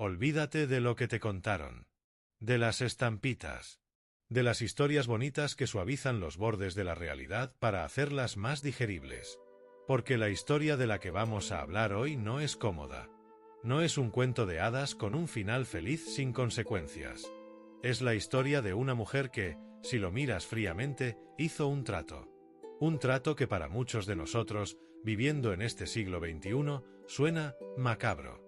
Olvídate de lo que te contaron. De las estampitas. De las historias bonitas que suavizan los bordes de la realidad para hacerlas más digeribles. Porque la historia de la que vamos a hablar hoy no es cómoda. No es un cuento de hadas con un final feliz sin consecuencias. Es la historia de una mujer que, si lo miras fríamente, hizo un trato. Un trato que para muchos de nosotros, viviendo en este siglo XXI, suena macabro.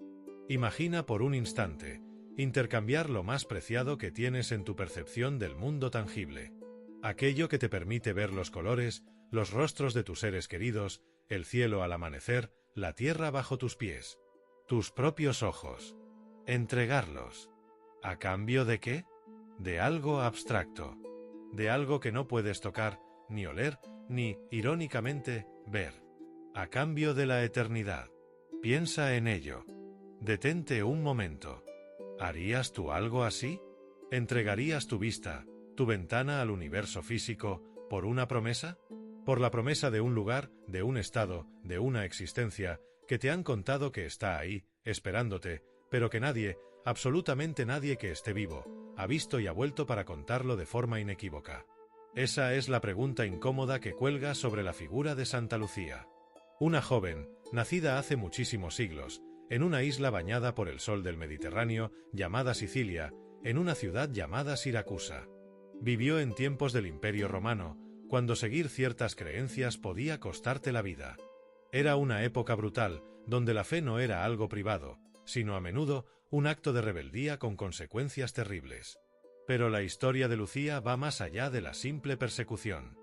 Imagina por un instante, intercambiar lo más preciado que tienes en tu percepción del mundo tangible. Aquello que te permite ver los colores, los rostros de tus seres queridos, el cielo al amanecer, la tierra bajo tus pies. Tus propios ojos. Entregarlos. ¿A cambio de qué? De algo abstracto. De algo que no puedes tocar, ni oler, ni, irónicamente, ver. A cambio de la eternidad. Piensa en ello. Detente un momento. ¿Harías tú algo así? ¿Entregarías tu vista, tu ventana al universo físico, por una promesa? Por la promesa de un lugar, de un estado, de una existencia, que te han contado que está ahí, esperándote, pero que nadie, absolutamente nadie que esté vivo, ha visto y ha vuelto para contarlo de forma inequívoca. Esa es la pregunta incómoda que cuelga sobre la figura de Santa Lucía. Una joven, nacida hace muchísimos siglos, en una isla bañada por el sol del Mediterráneo, llamada Sicilia, en una ciudad llamada Siracusa. Vivió en tiempos del Imperio Romano, cuando seguir ciertas creencias podía costarte la vida. Era una época brutal, donde la fe no era algo privado, sino a menudo un acto de rebeldía con consecuencias terribles. Pero la historia de Lucía va más allá de la simple persecución.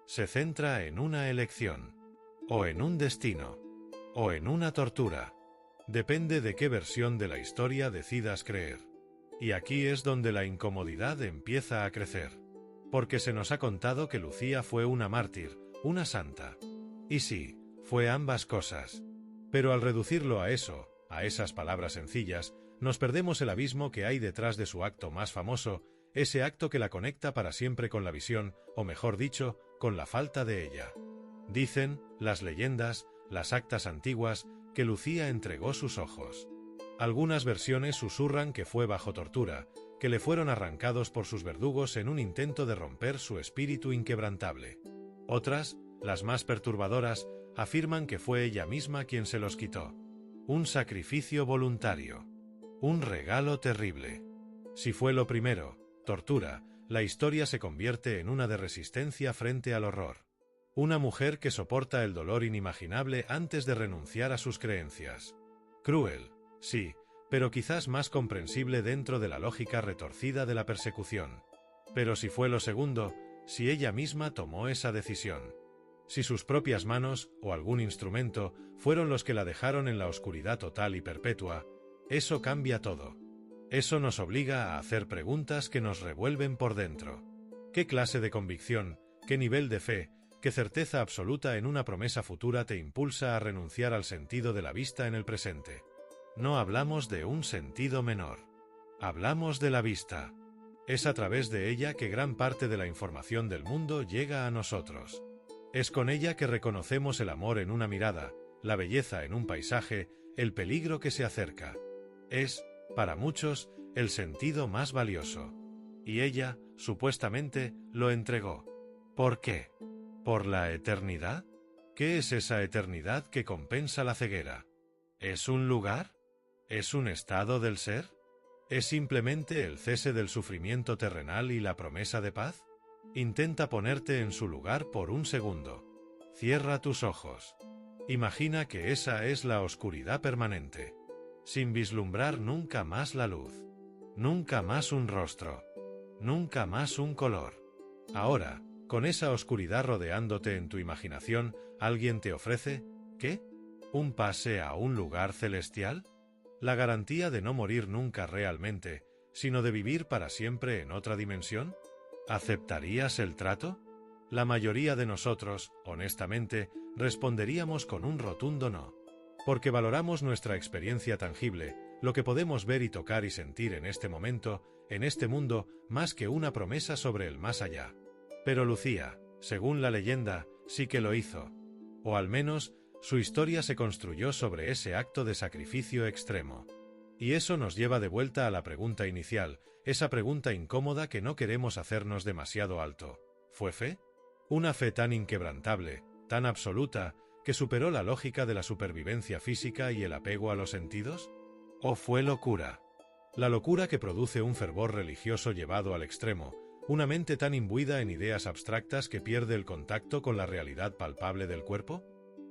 Se centra en una elección, o en un destino, o en una tortura. Depende de qué versión de la historia decidas creer. Y aquí es donde la incomodidad empieza a crecer. Porque se nos ha contado que Lucía fue una mártir, una santa. Y sí, fue ambas cosas. Pero al reducirlo a eso, a esas palabras sencillas, nos perdemos el abismo que hay detrás de su acto más famoso, ese acto que la conecta para siempre con la visión, o mejor dicho, con la falta de ella. Dicen, las leyendas, las actas antiguas, que Lucía entregó sus ojos. Algunas versiones susurran que fue bajo tortura, que le fueron arrancados por sus verdugos en un intento de romper su espíritu inquebrantable. Otras, las más perturbadoras, afirman que fue ella misma quien se los quitó. Un sacrificio voluntario. Un regalo terrible. Si fue lo primero, tortura, la historia se convierte en una de resistencia frente al horror. Una mujer que soporta el dolor inimaginable antes de renunciar a sus creencias. Cruel, sí, pero quizás más comprensible dentro de la lógica retorcida de la persecución. Pero si fue lo segundo, si ella misma tomó esa decisión. Si sus propias manos, o algún instrumento, fueron los que la dejaron en la oscuridad total y perpetua, eso cambia todo. Eso nos obliga a hacer preguntas que nos revuelven por dentro. ¿Qué clase de convicción, qué nivel de fe, qué certeza absoluta en una promesa futura te impulsa a renunciar al sentido de la vista en el presente? No hablamos de un sentido menor. Hablamos de la vista. Es a través de ella que gran parte de la información del mundo llega a nosotros. Es con ella que reconocemos el amor en una mirada, la belleza en un paisaje, el peligro que se acerca. Es, para muchos, el sentido más valioso. Y ella, supuestamente, lo entregó. ¿Por qué? ¿Por la eternidad? ¿Qué es esa eternidad que compensa la ceguera? ¿Es un lugar? ¿Es un estado del ser? ¿Es simplemente el cese del sufrimiento terrenal y la promesa de paz? Intenta ponerte en su lugar por un segundo. Cierra tus ojos. Imagina que esa es la oscuridad permanente. Sin vislumbrar nunca más la luz. Nunca más un rostro. Nunca más un color. Ahora, con esa oscuridad rodeándote en tu imaginación, ¿alguien te ofrece, qué? ¿Un pase a un lugar celestial? ¿La garantía de no morir nunca realmente, sino de vivir para siempre en otra dimensión? ¿Aceptarías el trato? La mayoría de nosotros, honestamente, responderíamos con un rotundo no. Porque valoramos nuestra experiencia tangible, lo que podemos ver y tocar y sentir en este momento, en este mundo, más que una promesa sobre el más allá. Pero Lucía, según la leyenda, sí que lo hizo. O al menos, su historia se construyó sobre ese acto de sacrificio extremo. Y eso nos lleva de vuelta a la pregunta inicial, esa pregunta incómoda que no queremos hacernos demasiado alto. ¿Fue fe? Una fe tan inquebrantable, tan absoluta, que superó la lógica de la supervivencia física y el apego a los sentidos? ¿O fue locura? La locura que produce un fervor religioso llevado al extremo, una mente tan imbuida en ideas abstractas que pierde el contacto con la realidad palpable del cuerpo.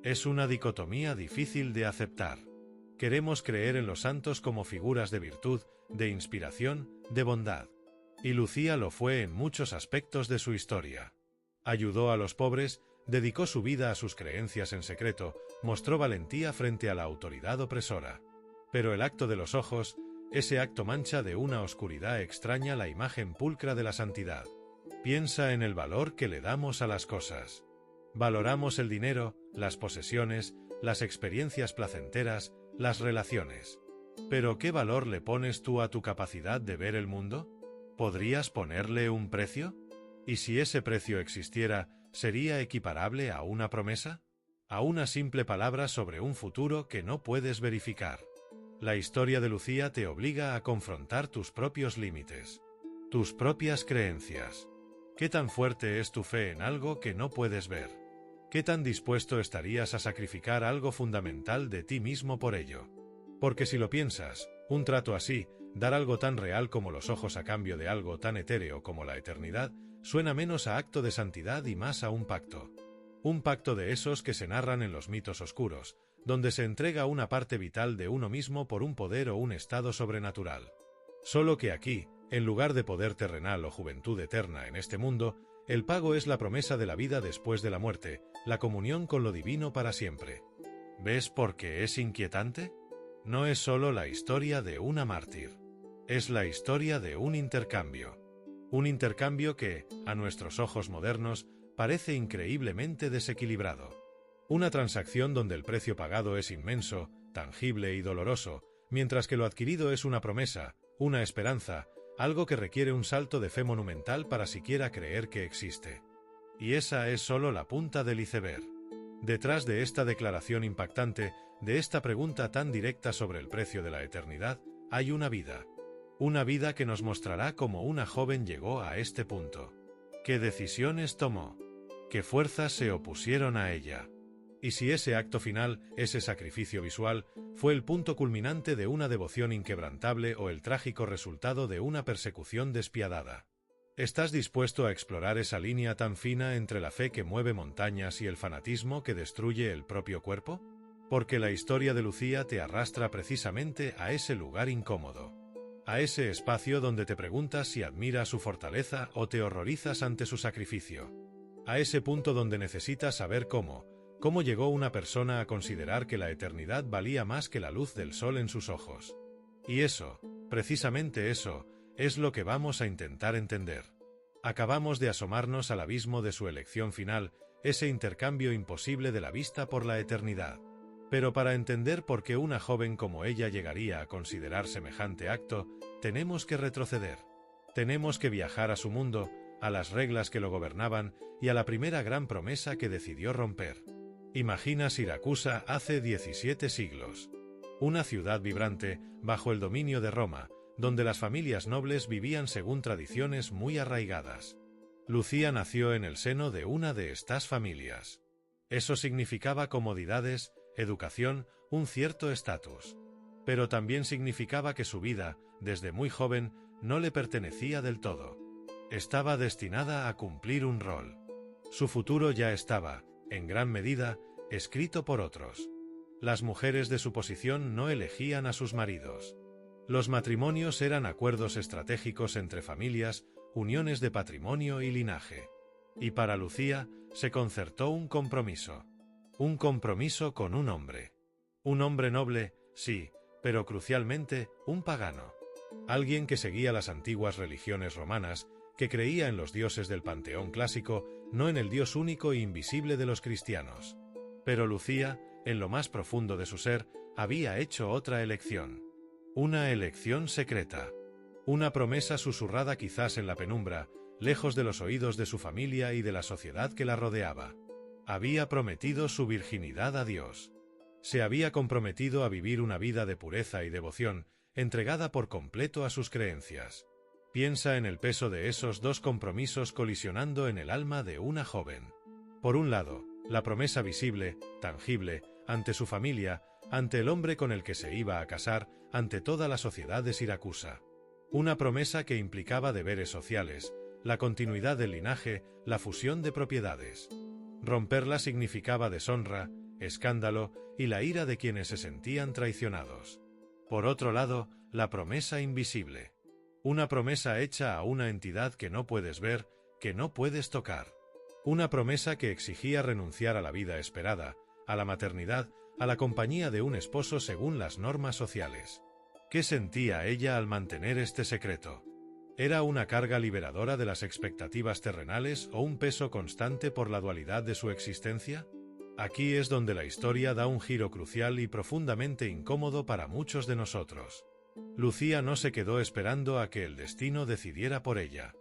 Es una dicotomía difícil de aceptar. Queremos creer en los santos como figuras de virtud, de inspiración, de bondad. Y Lucía lo fue en muchos aspectos de su historia. Ayudó a los pobres, dedicó su vida a sus creencias en secreto, mostró valentía frente a la autoridad opresora. Pero el acto de los ojos, ese acto mancha de una oscuridad extraña la imagen pulcra de la santidad. Piensa en el valor que le damos a las cosas. Valoramos el dinero, las posesiones, las experiencias placenteras, las relaciones. ¿Pero qué valor le pones tú a tu capacidad de ver el mundo? ¿Podrías ponerle un precio? ¿Y si ese precio existiera, sería equiparable a una promesa? ¿A una simple palabra sobre un futuro que no puedes verificar? La historia de Lucía te obliga a confrontar tus propios límites, tus propias creencias. ¿Qué tan fuerte es tu fe en algo que no puedes ver? ¿Qué tan dispuesto estarías a sacrificar algo fundamental de ti mismo por ello? Porque si lo piensas, un trato así, dar algo tan real como los ojos a cambio de algo tan etéreo como la eternidad, suena menos a acto de santidad y más a un pacto. Un pacto de esos que se narran en los mitos oscuros, donde se entrega una parte vital de uno mismo por un poder o un estado sobrenatural. Solo que aquí, en lugar de poder terrenal o juventud eterna en este mundo, el pago es la promesa de la vida después de la muerte, la comunión con lo divino para siempre. ¿Ves por qué es inquietante? No es solo la historia de una mártir. Es la historia de un intercambio. Un intercambio que, a nuestros ojos modernos, parece increíblemente desequilibrado. Una transacción donde el precio pagado es inmenso, tangible y doloroso, mientras que lo adquirido es una promesa, una esperanza, algo que requiere un salto de fe monumental para siquiera creer que existe. Y esa es solo la punta del iceberg. Detrás de esta declaración impactante, de esta pregunta tan directa sobre el precio de la eternidad, hay una vida. Una vida que nos mostrará cómo una joven llegó a este punto. ¿Qué decisiones tomó? ¿Qué fuerzas se opusieron a ella? Y si ese acto final, ese sacrificio visual, fue el punto culminante de una devoción inquebrantable o el trágico resultado de una persecución despiadada. ¿Estás dispuesto a explorar esa línea tan fina entre la fe que mueve montañas y el fanatismo que destruye el propio cuerpo? Porque la historia de Lucía te arrastra precisamente a ese lugar incómodo. A ese espacio donde te preguntas si admiras su fortaleza o te horrorizas ante su sacrificio. A ese punto donde necesitas saber cómo llegó una persona a considerar que la eternidad valía más que la luz del sol en sus ojos. Y eso, precisamente eso, es lo que vamos a intentar entender. Acabamos de asomarnos al abismo de su elección final, ese intercambio imposible de la vista por la eternidad. Pero para entender por qué una joven como ella llegaría a considerar semejante acto, tenemos que retroceder. Tenemos que viajar a su mundo, a las reglas que lo gobernaban y a la primera gran promesa que decidió romper. Imagina Siracusa hace 17 siglos. Una ciudad vibrante, bajo el dominio de Roma, donde las familias nobles vivían según tradiciones muy arraigadas. Lucía nació en el seno de una de estas familias. Eso significaba comodidades, educación, un cierto estatus. Pero también significaba que su vida, desde muy joven, no le pertenecía del todo. Estaba destinada a cumplir un rol. Su futuro ya estaba, en gran medida, escrito por otros. Las mujeres de su posición no elegían a sus maridos. Los matrimonios eran acuerdos estratégicos entre familias, uniones de patrimonio y linaje. Y para Lucía, se concertó un compromiso. Un compromiso con un hombre. Un hombre noble, sí, pero crucialmente, un pagano. Alguien que seguía las antiguas religiones romanas, que creía en los dioses del panteón clásico, no en el Dios único e invisible de los cristianos. Pero Lucía, en lo más profundo de su ser, había hecho otra elección. Una elección secreta. Una promesa susurrada quizás en la penumbra, lejos de los oídos de su familia y de la sociedad que la rodeaba. Había prometido su virginidad a Dios. Se había comprometido a vivir una vida de pureza y devoción, entregada por completo a sus creencias. Piensa en el peso de esos dos compromisos colisionando en el alma de una joven. Por un lado, la promesa visible, tangible, ante su familia, ante el hombre con el que se iba a casar, ante toda la sociedad de Siracusa. Una promesa que implicaba deberes sociales, la continuidad del linaje, la fusión de propiedades. Romperla significaba deshonra, escándalo y la ira de quienes se sentían traicionados. Por otro lado, la promesa invisible. Una promesa hecha a una entidad que no puedes ver, que no puedes tocar. Una promesa que exigía renunciar a la vida esperada, a la maternidad, a la compañía de un esposo según las normas sociales. ¿Qué sentía ella al mantener este secreto? ¿Era una carga liberadora de las expectativas terrenales o un peso constante por la dualidad de su existencia? Aquí es donde la historia da un giro crucial y profundamente incómodo para muchos de nosotros. Lucía no se quedó esperando a que el destino decidiera por ella.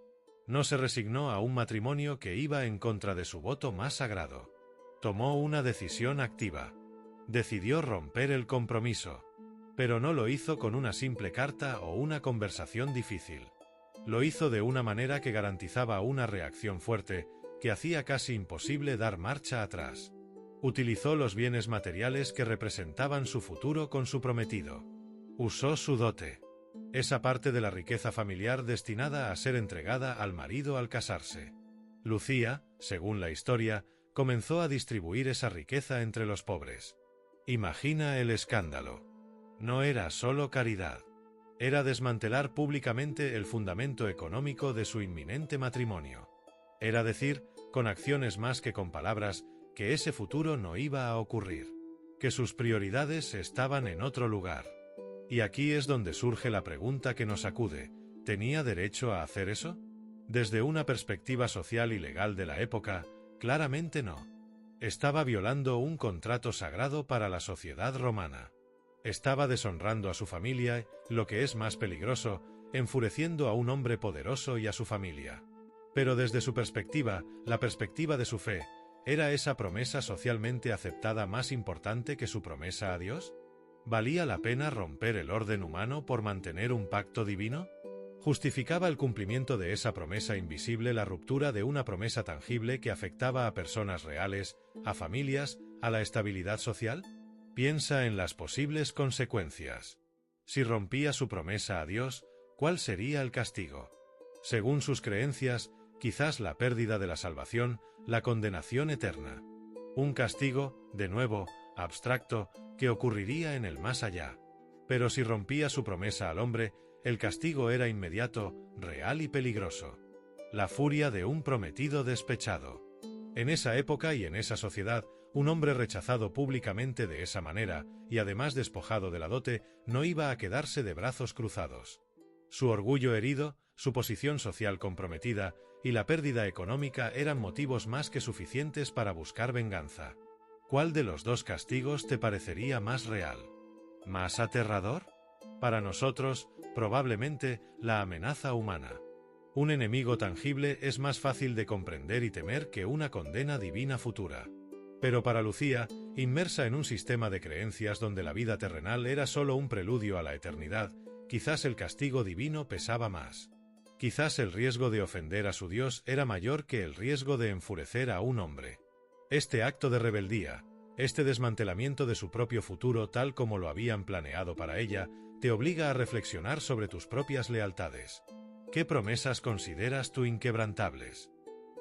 No se resignó a un matrimonio que iba en contra de su voto más sagrado. Tomó una decisión activa. Decidió romper el compromiso. Pero no lo hizo con una simple carta o una conversación difícil. Lo hizo de una manera que garantizaba una reacción fuerte, que hacía casi imposible dar marcha atrás. Utilizó los bienes materiales que representaban su futuro con su prometido. Usó su dote. Esa parte de la riqueza familiar destinada a ser entregada al marido al casarse. Lucía, según la historia, comenzó a distribuir esa riqueza entre los pobres. Imagina el escándalo. No era solo caridad. Era desmantelar públicamente el fundamento económico de su inminente matrimonio. Era decir, con acciones más que con palabras, que ese futuro no iba a ocurrir. Que sus prioridades estaban en otro lugar. Y aquí es donde surge la pregunta que nos acude: ¿tenía derecho a hacer eso? Desde una perspectiva social y legal de la época, claramente no. Estaba violando un contrato sagrado para la sociedad romana. Estaba deshonrando a su familia, lo que es más peligroso, enfureciendo a un hombre poderoso y a su familia. Pero desde su perspectiva, la perspectiva de su fe, ¿era esa promesa socialmente aceptada más importante que su promesa a Dios? ¿Valía la pena romper el orden humano por mantener un pacto divino? ¿Justificaba el cumplimiento de esa promesa invisible la ruptura de una promesa tangible que afectaba a personas reales, a familias, a la estabilidad social? Piensa en las posibles consecuencias. Si rompía su promesa a Dios, ¿cuál sería el castigo? Según sus creencias, quizás la pérdida de la salvación, la condenación eterna. Un castigo, de nuevo, abstracto, que ocurriría en el más allá. Pero si rompía su promesa al hombre, el castigo era inmediato, real y peligroso. La furia de un prometido despechado. En esa época y en esa sociedad, un hombre rechazado públicamente de esa manera, y además despojado de la dote, no iba a quedarse de brazos cruzados. Su orgullo herido, su posición social comprometida y la pérdida económica eran motivos más que suficientes para buscar venganza. ¿Cuál de los dos castigos te parecería más real? ¿Más aterrador? Para nosotros, probablemente, la amenaza humana. Un enemigo tangible es más fácil de comprender y temer que una condena divina futura. Pero para Lucía, inmersa en un sistema de creencias donde la vida terrenal era solo un preludio a la eternidad, quizás el castigo divino pesaba más. Quizás el riesgo de ofender a su Dios era mayor que el riesgo de enfurecer a un hombre. Este acto de rebeldía, este desmantelamiento de su propio futuro tal como lo habían planeado para ella, te obliga a reflexionar sobre tus propias lealtades. ¿Qué promesas consideras tú inquebrantables?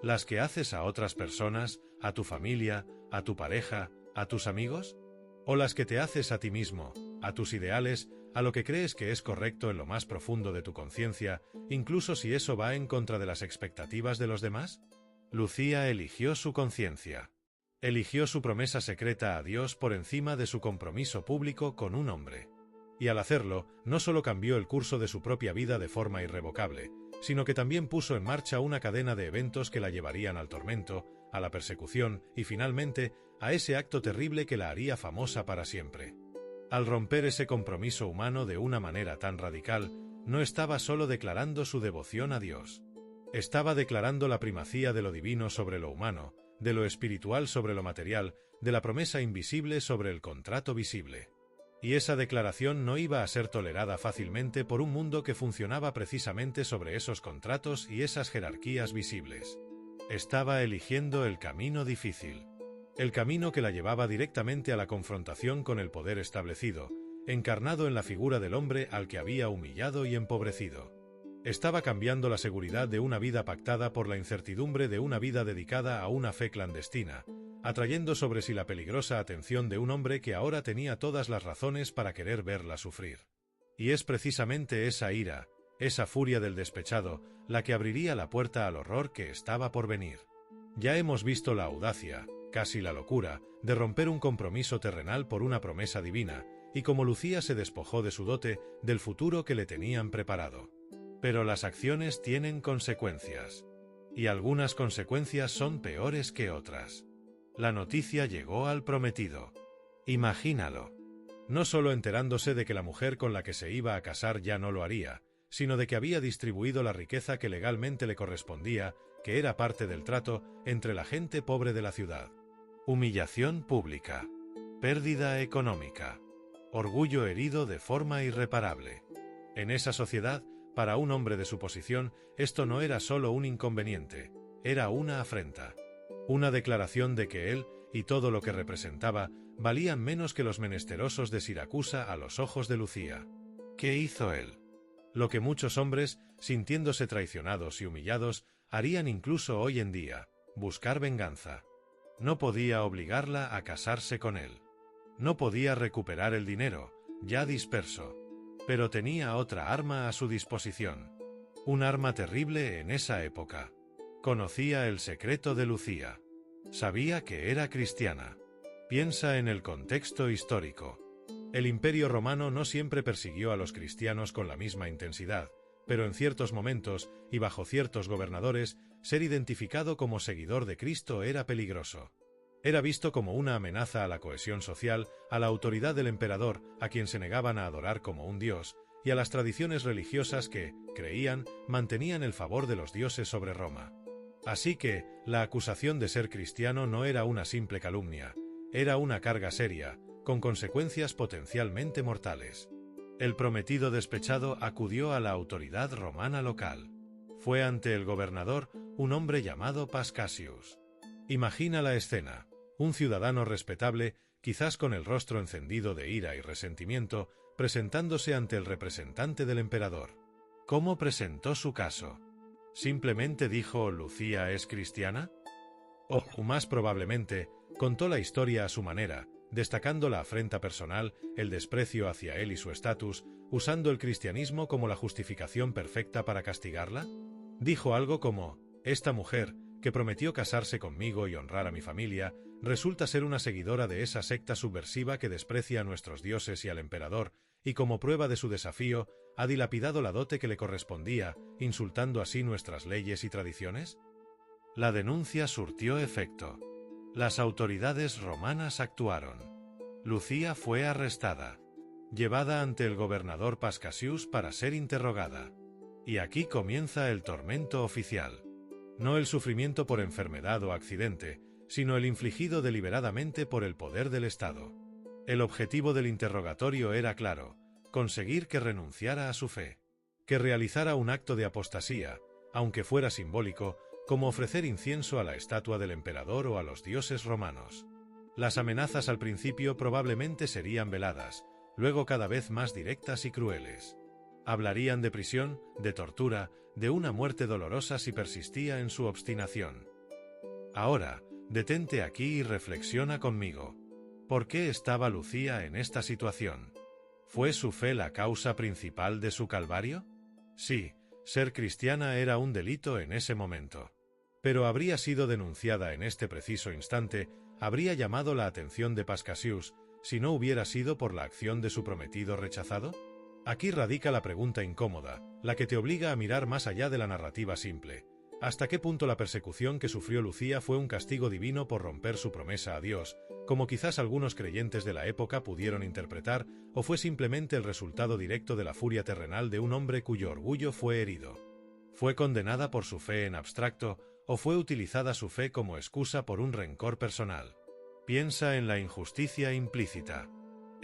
¿Las que haces a otras personas, a tu familia, a tu pareja, a tus amigos? ¿O las que te haces a ti mismo, a tus ideales, a lo que crees que es correcto en lo más profundo de tu conciencia, incluso si eso va en contra de las expectativas de los demás? Lucía eligió su conciencia. Eligió su promesa secreta a Dios por encima de su compromiso público con un hombre. Y al hacerlo, no solo cambió el curso de su propia vida de forma irrevocable, sino que también puso en marcha una cadena de eventos que la llevarían al tormento, a la persecución y finalmente a ese acto terrible que la haría famosa para siempre. Al romper ese compromiso humano de una manera tan radical, no estaba solo declarando su devoción a Dios. Estaba declarando la primacía de lo divino sobre lo humano, de lo espiritual sobre lo material, de la promesa invisible sobre el contrato visible. Y esa declaración no iba a ser tolerada fácilmente por un mundo que funcionaba precisamente sobre esos contratos y esas jerarquías visibles. Estaba eligiendo el camino difícil. El camino que la llevaba directamente a la confrontación con el poder establecido, encarnado en la figura del hombre al que había humillado y empobrecido. Estaba cambiando la seguridad de una vida pactada por la incertidumbre de una vida dedicada a una fe clandestina, atrayendo sobre sí la peligrosa atención de un hombre que ahora tenía todas las razones para querer verla sufrir. Y es precisamente esa ira, esa furia del despechado, la que abriría la puerta al horror que estaba por venir. Ya hemos visto la audacia, casi la locura, de romper un compromiso terrenal por una promesa divina, y como Lucía se despojó de su dote, del futuro que le tenían preparado. Pero las acciones tienen consecuencias. Y algunas consecuencias son peores que otras. La noticia llegó al prometido. Imagínalo. No solo enterándose de que la mujer con la que se iba a casar ya no lo haría, sino de que había distribuido la riqueza que legalmente le correspondía, que era parte del trato, entre la gente pobre de la ciudad. Humillación pública. Pérdida económica. Orgullo herido de forma irreparable. En esa sociedad, para un hombre de su posición, esto no era solo un inconveniente, era una afrenta. Una declaración de que él, y todo lo que representaba, valían menos que los menesterosos de Siracusa a los ojos de Lucía. ¿Qué hizo él? Lo que muchos hombres, sintiéndose traicionados y humillados, harían incluso hoy en día, buscar venganza. No podía obligarla a casarse con él. No podía recuperar el dinero, ya disperso. Pero tenía otra arma a su disposición. Un arma terrible en esa época. Conocía el secreto de Lucía. Sabía que era cristiana. Piensa en el contexto histórico. El Imperio Romano no siempre persiguió a los cristianos con la misma intensidad, pero en ciertos momentos, y bajo ciertos gobernadores, ser identificado como seguidor de Cristo era peligroso. Era visto como una amenaza a la cohesión social, a la autoridad del emperador, a quien se negaban a adorar como un dios, y a las tradiciones religiosas que, creían, mantenían el favor de los dioses sobre Roma. Así que, la acusación de ser cristiano no era una simple calumnia, era una carga seria, con consecuencias potencialmente mortales. El prometido despechado acudió a la autoridad romana local. Fue ante el gobernador, un hombre llamado Pascasius. Imagina la escena. Un ciudadano respetable, quizás con el rostro encendido de ira y resentimiento, presentándose ante el representante del emperador. ¿Cómo presentó su caso? ¿Simplemente dijo «Lucía es cristiana?» O, más probablemente, contó la historia a su manera, destacando la afrenta personal, el desprecio hacia él y su estatus, usando el cristianismo como la justificación perfecta para castigarla? Dijo algo como «Esta mujer, que prometió casarse conmigo y honrar a mi familia, resulta ser una seguidora de esa secta subversiva que desprecia a nuestros dioses y al emperador, y como prueba de su desafío, ha dilapidado la dote que le correspondía, insultando así nuestras leyes y tradiciones». La denuncia surtió efecto. Las autoridades romanas actuaron. Lucía fue arrestada, llevada ante el gobernador Pascasius para ser interrogada. Y aquí comienza el tormento oficial. No el sufrimiento por enfermedad o accidente, sino el infligido deliberadamente por el poder del Estado. El objetivo del interrogatorio era claro: conseguir que renunciara a su fe, que realizara un acto de apostasía, aunque fuera simbólico, como ofrecer incienso a la estatua del emperador o a los dioses romanos. Las amenazas al principio probablemente serían veladas, luego cada vez más directas y crueles. Hablarían de prisión, de tortura, de una muerte dolorosa si persistía en su obstinación. Ahora, detente aquí y reflexiona conmigo. ¿Por qué estaba Lucía en esta situación? ¿Fue su fe la causa principal de su calvario? Sí, ser cristiana era un delito en ese momento. Pero habría sido denunciada en este preciso instante, habría llamado la atención de Pascasius, si no hubiera sido por la acción de su prometido rechazado. Aquí radica la pregunta incómoda, la que te obliga a mirar más allá de la narrativa simple. ¿Hasta qué punto la persecución que sufrió Lucía fue un castigo divino por romper su promesa a Dios, como quizás algunos creyentes de la época pudieron interpretar, o fue simplemente el resultado directo de la furia terrenal de un hombre cuyo orgullo fue herido? ¿Fue condenada por su fe en abstracto, o fue utilizada su fe como excusa por un rencor personal? Piensa en la injusticia implícita.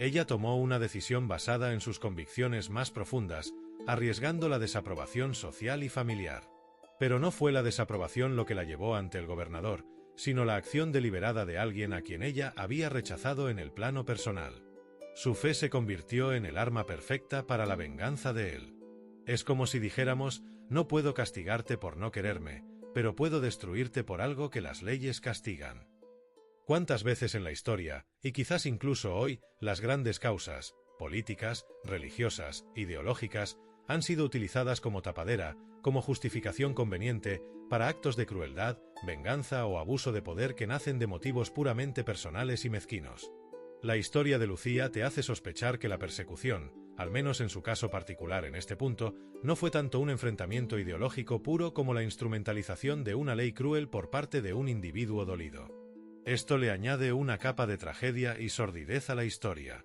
Ella tomó una decisión basada en sus convicciones más profundas, arriesgando la desaprobación social y familiar. Pero no fue la desaprobación lo que la llevó ante el gobernador, sino la acción deliberada de alguien a quien ella había rechazado en el plano personal. Su fe se convirtió en el arma perfecta para la venganza de él. Es como si dijéramos, no puedo castigarte por no quererme, pero puedo destruirte por algo que las leyes castigan. ¿Cuántas veces en la historia, y quizás incluso hoy, las grandes causas, políticas, religiosas, ideológicas, han sido utilizadas como tapadera, como justificación conveniente, para actos de crueldad, venganza o abuso de poder que nacen de motivos puramente personales y mezquinos? La historia de Lucía te hace sospechar que la persecución, al menos en su caso particular en este punto, no fue tanto un enfrentamiento ideológico puro como la instrumentalización de una ley cruel por parte de un individuo dolido. Esto le añade una capa de tragedia y sordidez a la historia.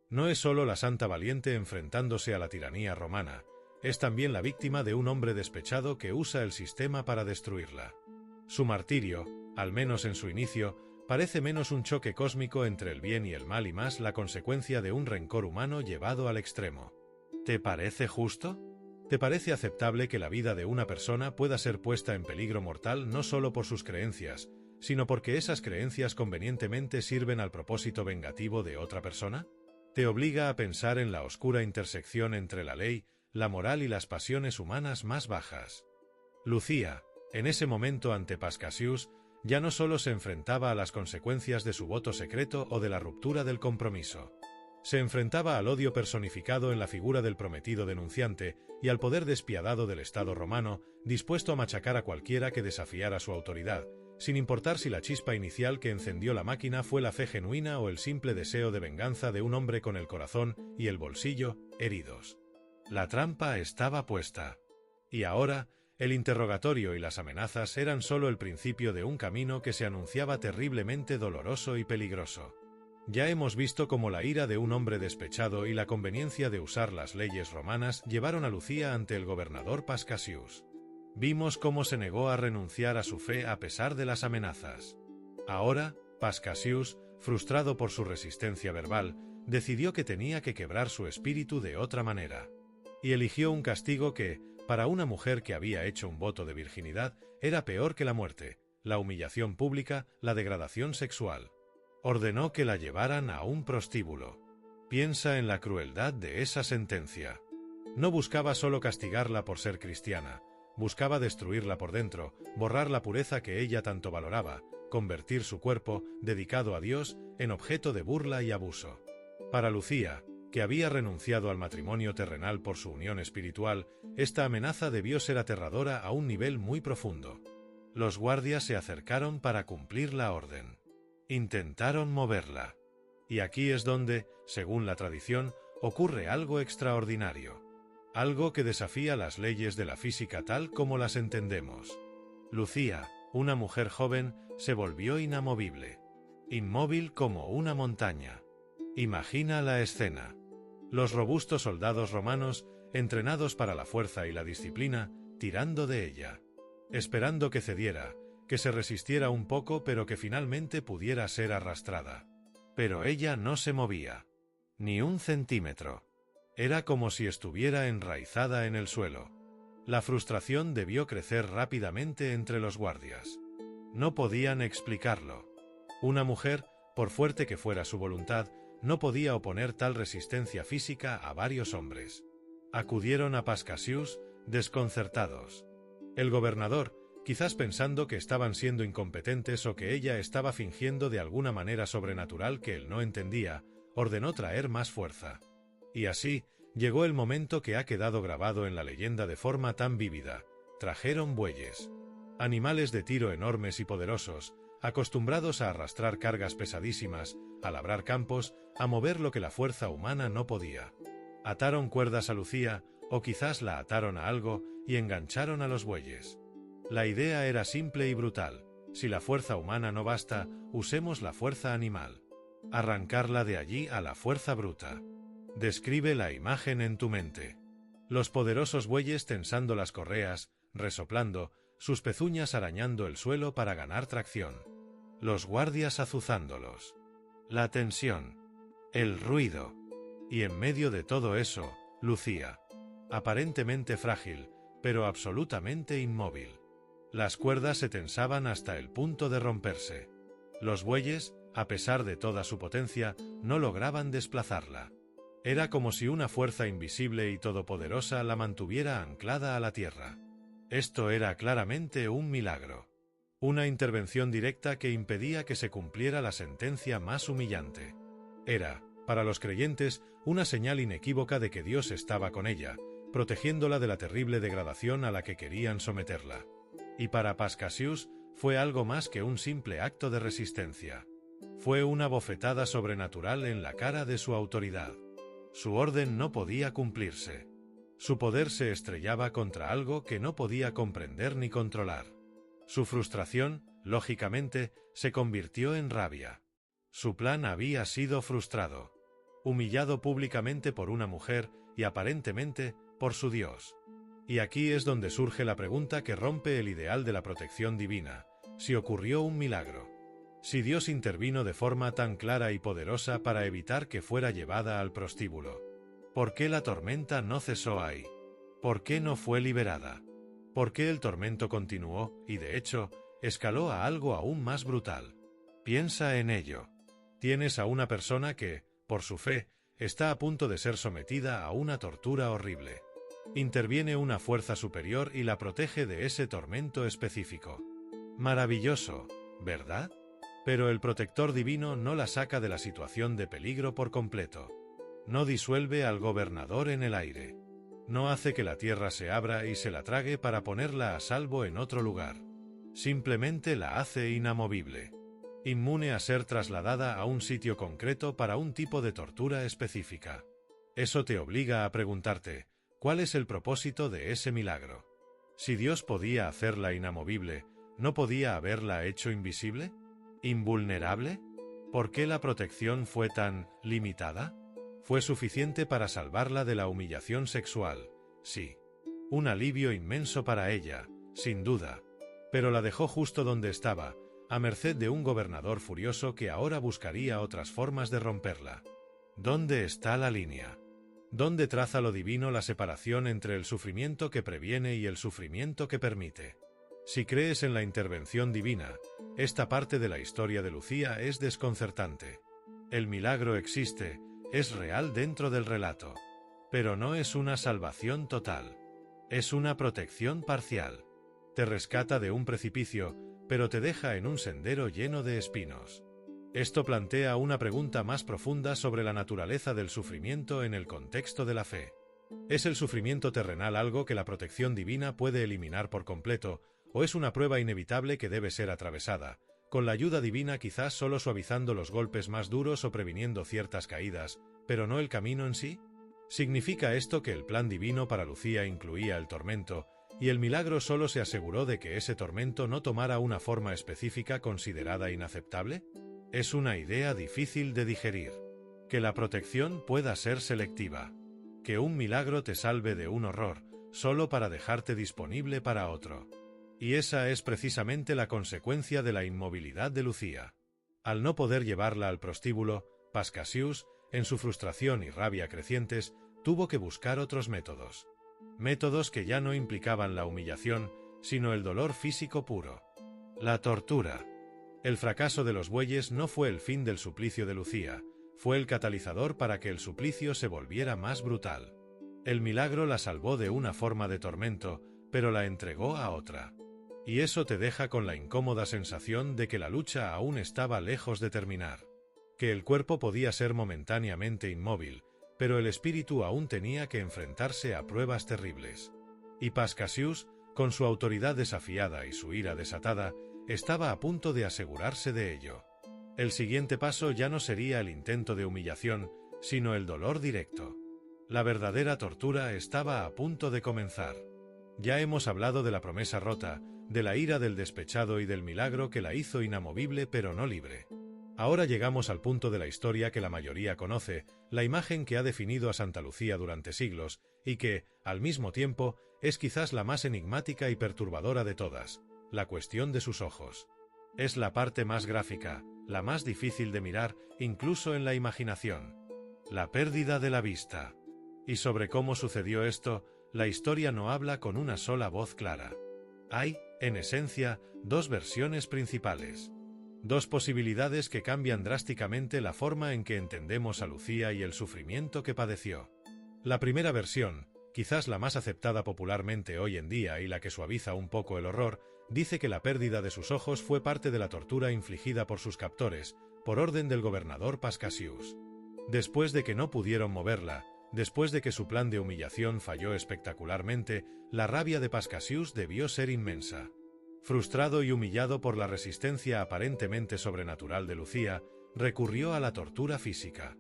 No es solo la santa valiente enfrentándose a la tiranía romana, es también la víctima de un hombre despechado que usa el sistema para destruirla. Su martirio, al menos en su inicio, parece menos un choque cósmico entre el bien y el mal y más la consecuencia de un rencor humano llevado al extremo. ¿Te parece justo? ¿Te parece aceptable que la vida de una persona pueda ser puesta en peligro mortal no solo por sus creencias, sino porque esas creencias convenientemente sirven al propósito vengativo de otra persona? Te obliga a pensar en la oscura intersección entre la ley, la moral y las pasiones humanas más bajas. Lucía, en ese momento ante Pascasius, ya no solo se enfrentaba a las consecuencias de su voto secreto o de la ruptura del compromiso. Se enfrentaba al odio personificado en la figura del prometido denunciante y al poder despiadado del Estado romano, dispuesto a machacar a cualquiera que desafiara su autoridad, sin importar si la chispa inicial que encendió la máquina fue la fe genuina o el simple deseo de venganza de un hombre con el corazón y el bolsillo heridos. La trampa estaba puesta. Y ahora, el interrogatorio y las amenazas eran solo el principio de un camino que se anunciaba terriblemente doloroso y peligroso. Ya hemos visto cómo la ira de un hombre despechado y la conveniencia de usar las leyes romanas llevaron a Lucía ante el gobernador Pascasius. Vimos cómo se negó a renunciar a su fe a pesar de las amenazas. Ahora, Pascasius, frustrado por su resistencia verbal, decidió que tenía que quebrar su espíritu de otra manera. Y eligió un castigo que, para una mujer que había hecho un voto de virginidad, era peor que la muerte, la humillación pública, la degradación sexual. Ordenó que la llevaran a un prostíbulo. Piensa en la crueldad de esa sentencia. No buscaba solo castigarla por ser cristiana, buscaba destruirla por dentro, borrar la pureza que ella tanto valoraba, convertir su cuerpo, dedicado a Dios, en objeto de burla y abuso. Para Lucía, que había renunciado al matrimonio terrenal por su unión espiritual, esta amenaza debió ser aterradora a un nivel muy profundo. Los guardias se acercaron para cumplir la orden. Intentaron moverla. Y aquí es donde, según la tradición, ocurre algo extraordinario. Algo que desafía las leyes de la física tal como las entendemos. Lucía, una mujer joven, se volvió inamovible. Inmóvil como una montaña. Imagina la escena. Los robustos soldados romanos, entrenados para la fuerza y la disciplina, tirando de ella. Esperando que cediera, que se resistiera un poco pero que finalmente pudiera ser arrastrada. Pero ella no se movía. Ni un centímetro. Era como si estuviera enraizada en el suelo. La frustración debió crecer rápidamente entre los guardias. No podían explicarlo. Una mujer, por fuerte que fuera su voluntad, no podía oponer tal resistencia física a varios hombres. Acudieron a Pascasius, desconcertados. El gobernador, quizás pensando que estaban siendo incompetentes o que ella estaba fingiendo de alguna manera sobrenatural que él no entendía, ordenó traer más fuerza. Y así, llegó el momento que ha quedado grabado en la leyenda de forma tan vívida. Trajeron bueyes. Animales de tiro enormes y poderosos, acostumbrados a arrastrar cargas pesadísimas, a labrar campos, a mover lo que la fuerza humana no podía. Ataron cuerdas a Lucía, o quizás la ataron a algo, y engancharon a los bueyes. La idea era simple y brutal. Si la fuerza humana no basta, usemos la fuerza animal. Arrancarla de allí a la fuerza bruta. Describe la imagen en tu mente. Los poderosos bueyes tensando las correas, resoplando, sus pezuñas arañando el suelo para ganar tracción. Los guardias azuzándolos. La tensión. el ruido. Y en medio de todo eso, Lucía. Aparentemente frágil, pero absolutamente inmóvil. Las cuerdas se tensaban hasta el punto de romperse. Los bueyes, a pesar de toda su potencia, no lograban desplazarla. Era como si una fuerza invisible y todopoderosa la mantuviera anclada a la tierra. Esto era claramente un milagro. Una intervención directa que impedía que se cumpliera la sentencia más humillante. Era, para los creyentes, una señal inequívoca de que Dios estaba con ella, protegiéndola de la terrible degradación a la que querían someterla. Y para Pascasius fue algo más que un simple acto de resistencia. Fue una bofetada sobrenatural en la cara de su autoridad. Su orden no podía cumplirse. Su poder se estrellaba contra algo que no podía comprender ni controlar. Su frustración, lógicamente, se convirtió en rabia. Su plan había sido frustrado. Humillado públicamente por una mujer y aparentemente por su Dios. Y aquí es donde surge la pregunta que rompe el ideal de la protección divina: si ocurrió un milagro. Si Dios intervino de forma tan clara y poderosa para evitar que fuera llevada al prostíbulo. ¿Por qué la tormenta no cesó ahí? ¿Por qué no fue liberada? ¿Por qué el tormento continuó y, de hecho, escaló a algo aún más brutal? Piensa en ello. Tienes a una persona que, por su fe, está a punto de ser sometida a una tortura horrible. Interviene una fuerza superior y la protege de ese tormento específico. Maravilloso, ¿verdad? Pero el protector divino no la saca de la situación de peligro por completo. No disuelve al gobernador en el aire. No hace que la tierra se abra y se la trague para ponerla a salvo en otro lugar. Simplemente la hace inamovible. Inmune a ser trasladada a un sitio concreto para un tipo de tortura específica. Eso te obliga a preguntarte, ¿cuál es el propósito de ese milagro? Si Dios podía hacerla inamovible, ¿no podía haberla hecho invisible? ¿Invulnerable? ¿Por qué la protección fue tan limitada? Fue suficiente para salvarla de la humillación sexual, sí. Un alivio inmenso para ella, sin duda. Pero la dejó justo donde estaba, a merced de un gobernador furioso que ahora buscaría otras formas de romperla. ¿Dónde está la línea? ¿Dónde traza lo divino la separación entre el sufrimiento que previene y el sufrimiento que permite? Si crees en la intervención divina, esta parte de la historia de Lucía es desconcertante. El milagro existe, es real dentro del relato. Pero no es una salvación total. Es una protección parcial. Te rescata de un precipicio, pero te deja en un sendero lleno de espinos. Esto plantea una pregunta más profunda sobre la naturaleza del sufrimiento en el contexto de la fe. ¿Es el sufrimiento terrenal algo que la protección divina puede eliminar por completo, o es una prueba inevitable que debe ser atravesada, con la ayuda divina quizás solo suavizando los golpes más duros o previniendo ciertas caídas, pero no el camino en sí? ¿Significa esto que el plan divino para Lucía incluía el tormento, y el milagro solo se aseguró de que ese tormento no tomara una forma específica considerada inaceptable? Es una idea difícil de digerir. Que la protección pueda ser selectiva. Que un milagro te salve de un horror, solo para dejarte disponible para otro. Y esa es precisamente la consecuencia de la inmovilidad de Lucía. Al no poder llevarla al prostíbulo, Pascasius, en su frustración y rabia crecientes, tuvo que buscar otros métodos. Métodos que ya no implicaban la humillación, sino el dolor físico puro. La tortura. El fracaso de los bueyes no fue el fin del suplicio de Lucía, fue el catalizador para que el suplicio se volviera más brutal. El milagro la salvó de una forma de tormento, pero la entregó a otra. Y eso te deja con la incómoda sensación de que la lucha aún estaba lejos de terminar. Que el cuerpo podía ser momentáneamente inmóvil, pero el espíritu aún tenía que enfrentarse a pruebas terribles. Y Pascasius, con su autoridad desafiada y su ira desatada, estaba a punto de asegurarse de ello. El siguiente paso ya no sería el intento de humillación, sino el dolor directo. La verdadera tortura estaba a punto de comenzar. Ya hemos hablado de la promesa rota, de la ira del despechado y del milagro que la hizo inamovible pero no libre. Ahora llegamos al punto de la historia que la mayoría conoce, la imagen que ha definido a Santa Lucía durante siglos, y que, al mismo tiempo, es quizás la más enigmática y perturbadora de todas: la cuestión de sus ojos. Es la parte más gráfica, la más difícil de mirar, incluso en la imaginación. la pérdida de la vista. Y sobre cómo sucedió esto, la historia no habla con una sola voz clara. Hay, en esencia, dos versiones principales. Dos posibilidades que cambian drásticamente la forma en que entendemos a Lucía y el sufrimiento que padeció. La primera versión, quizás la más aceptada popularmente hoy en día y la que suaviza un poco el horror, dice que la pérdida de sus ojos fue parte de la tortura infligida por sus captores, por orden del gobernador Pascasius. Después de que no pudieron moverla, después de que su plan de humillación falló espectacularmente, la rabia de Pascasius debió ser inmensa. Frustrado y humillado por la resistencia aparentemente sobrenatural de Lucía, recurrió a la tortura física.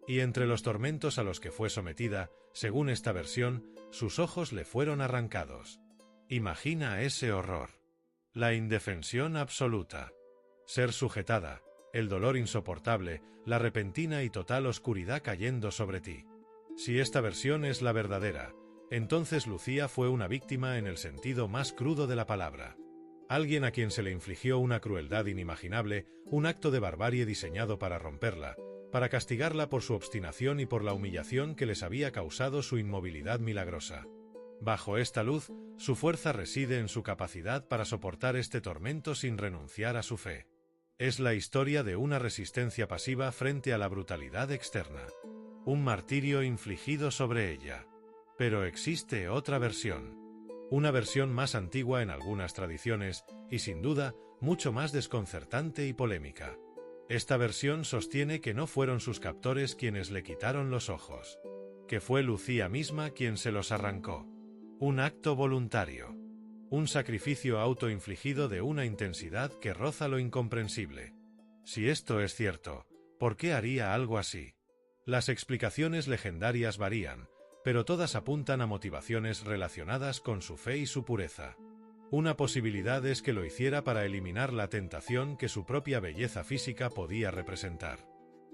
Y entre los tormentos a los que fue sometida, según esta versión, sus ojos le fueron arrancados. Imagina ese horror. La indefensión absoluta. Ser sujetada, el dolor insoportable, la repentina y total oscuridad cayendo sobre ti. Si esta versión es la verdadera, entonces Lucía fue una víctima en el sentido más crudo de la palabra. Alguien a quien se le infligió una crueldad inimaginable, un acto de barbarie diseñado para romperla, para castigarla por su obstinación y por la humillación que les había causado su inmovilidad milagrosa. Bajo esta luz, su fuerza reside en su capacidad para soportar este tormento sin renunciar a su fe. Es la historia de una resistencia pasiva frente a la brutalidad externa. Un martirio infligido sobre ella. Pero existe otra versión. Una versión más antigua en algunas tradiciones y, sin duda, mucho más desconcertante y polémica. Esta versión sostiene que no fueron sus captores quienes le quitaron los ojos, que fue Lucía misma quien se los arrancó. Un acto voluntario. Un sacrificio autoinfligido de una intensidad que roza lo incomprensible. Si esto es cierto, ¿por qué haría algo así? Las explicaciones legendarias varían, pero todas apuntan a motivaciones relacionadas con su fe y su pureza. Una posibilidad es que lo hiciera para eliminar la tentación que su propia belleza física podía representar.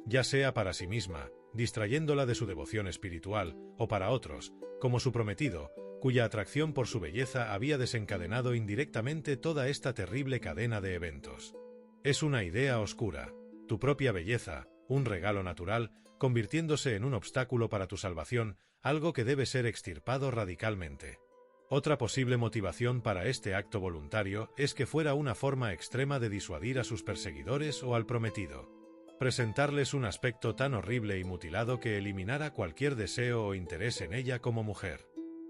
Ya sea para sí misma, distrayéndola de su devoción espiritual, o para otros, como su prometido, cuya atracción por su belleza había desencadenado indirectamente toda esta terrible cadena de eventos. Es una idea oscura. Tu propia belleza, un regalo natural, convirtiéndose en un obstáculo para tu salvación, algo que debe ser extirpado radicalmente. Otra posible motivación para este acto voluntario es que fuera una forma extrema de disuadir a sus perseguidores o al prometido. Presentarles un aspecto tan horrible y mutilado que eliminara cualquier deseo o interés en ella como mujer.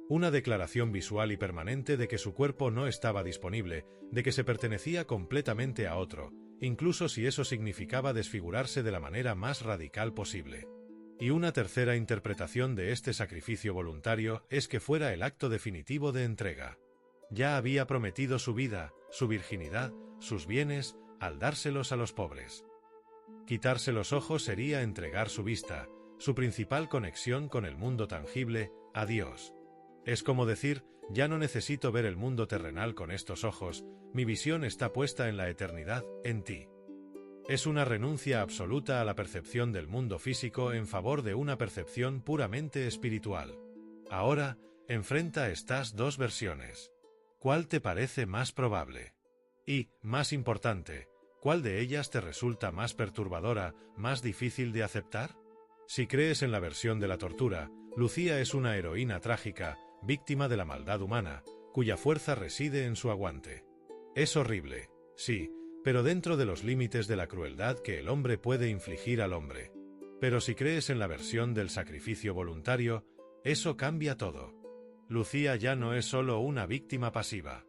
Una declaración visual y permanente de que su cuerpo no estaba disponible, de que se pertenecía completamente a otro, incluso si eso significaba desfigurarse de la manera más radical posible. Y una tercera interpretación de este sacrificio voluntario es que fuera el acto definitivo de entrega. Ya había prometido su vida, su virginidad, sus bienes, al dárselos a los pobres. Quitarse los ojos sería entregar su vista, su principal conexión con el mundo tangible, a Dios. Es como decir, ya no necesito ver el mundo terrenal con estos ojos, mi visión está puesta en la eternidad, en ti. Es una renuncia absoluta a la percepción del mundo físico en favor de una percepción puramente espiritual. Ahora, enfrenta estas dos versiones. ¿Cuál te parece más probable? Y, más importante, ¿cuál de ellas te resulta más perturbadora, más difícil de aceptar? Si crees en la versión de la tortura, Lucía es una heroína trágica, víctima de la maldad humana, cuya fuerza reside en su aguante. Es horrible, sí, pero dentro de los límites de la crueldad que el hombre puede infligir al hombre. Pero si crees en la versión del sacrificio voluntario, eso cambia todo. Lucía ya no es solo una víctima pasiva.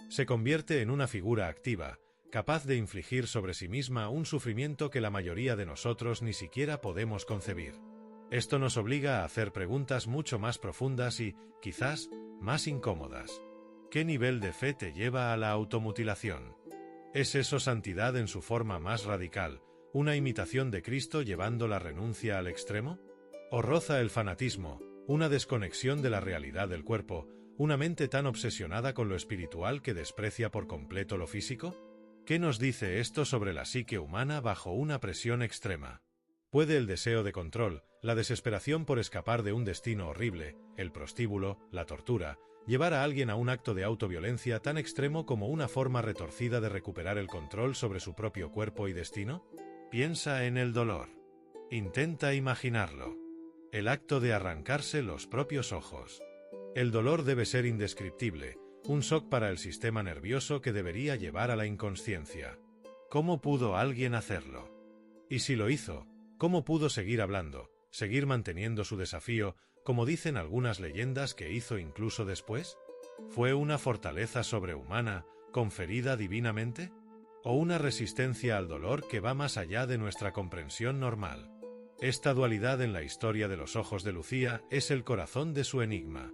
Se convierte en una figura activa, capaz de infligir sobre sí misma un sufrimiento que la mayoría de nosotros ni siquiera podemos concebir. Esto nos obliga a hacer preguntas mucho más profundas y, quizás, más incómodas. ¿Qué nivel de fe te lleva a la automutilación? ¿Es eso santidad en su forma más radical, una imitación de Cristo llevando la renuncia al extremo? ¿O roza el fanatismo, una desconexión de la realidad del cuerpo, una mente tan obsesionada con lo espiritual que desprecia por completo lo físico? ¿Qué nos dice esto sobre la psique humana bajo una presión extrema? ¿Puede el deseo de control, la desesperación por escapar de un destino horrible, el prostíbulo, la tortura, llevar a alguien a un acto de autoviolencia tan extremo como una forma retorcida de recuperar el control sobre su propio cuerpo y destino? Piensa en el dolor. Intenta imaginarlo. el acto de arrancarse los propios ojos. El dolor debe ser indescriptible, un shock para el sistema nervioso que debería llevar a la inconsciencia. ¿Cómo pudo alguien hacerlo? Y si lo hizo, ¿cómo pudo seguir hablando, seguir manteniendo su desafío, como dicen algunas leyendas que hizo incluso después? ¿Fue una fortaleza sobrehumana, conferida divinamente? ¿O una resistencia al dolor que va más allá de nuestra comprensión normal? Esta dualidad en la historia de los ojos de Lucía es el corazón de su enigma.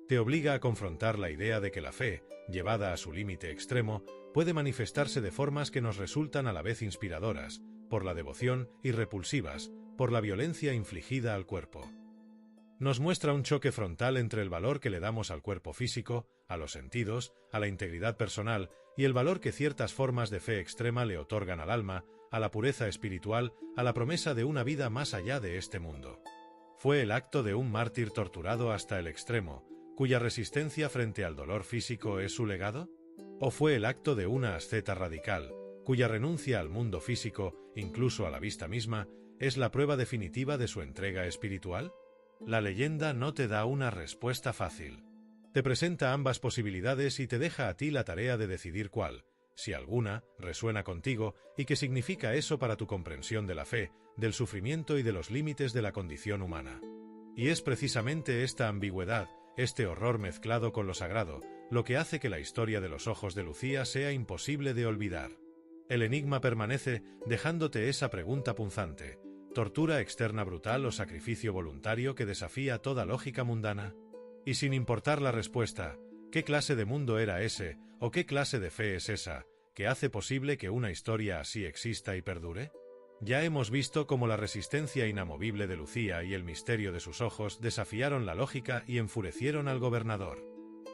Te obliga a confrontar la idea de que la fe, llevada a su límite extremo, puede manifestarse de formas que nos resultan a la vez inspiradoras, por la devoción, y repulsivas, por la violencia infligida al cuerpo. Nos muestra un choque frontal entre el valor que le damos al cuerpo físico, a los sentidos, a la integridad personal, y el valor que ciertas formas de fe extrema le otorgan al alma, a la pureza espiritual, a la promesa de una vida más allá de este mundo. ¿Fue el acto de un mártir torturado hasta el extremo, cuya resistencia frente al dolor físico es su legado? ¿O fue el acto de una asceta radical, cuya renuncia al mundo físico, incluso a la vista misma, es la prueba definitiva de su entrega espiritual? La leyenda no te da una respuesta fácil. Te presenta ambas posibilidades y te deja a ti la tarea de decidir cuál, si alguna, resuena contigo y qué significa eso para tu comprensión de la fe, del sufrimiento y de los límites de la condición humana. Y es precisamente esta ambigüedad, este horror mezclado con lo sagrado, lo que hace que la historia de los ojos de Lucía sea imposible de olvidar. El enigma permanece, dejándote esa pregunta punzante: ¿tortura externa brutal o sacrificio voluntario que desafía toda lógica mundana? Y sin importar la respuesta, ¿qué clase de mundo era ese, o qué clase de fe es esa, que hace posible que una historia así exista y perdure? Ya hemos visto cómo la resistencia inamovible de Lucía y el misterio de sus ojos desafiaron la lógica y enfurecieron al gobernador.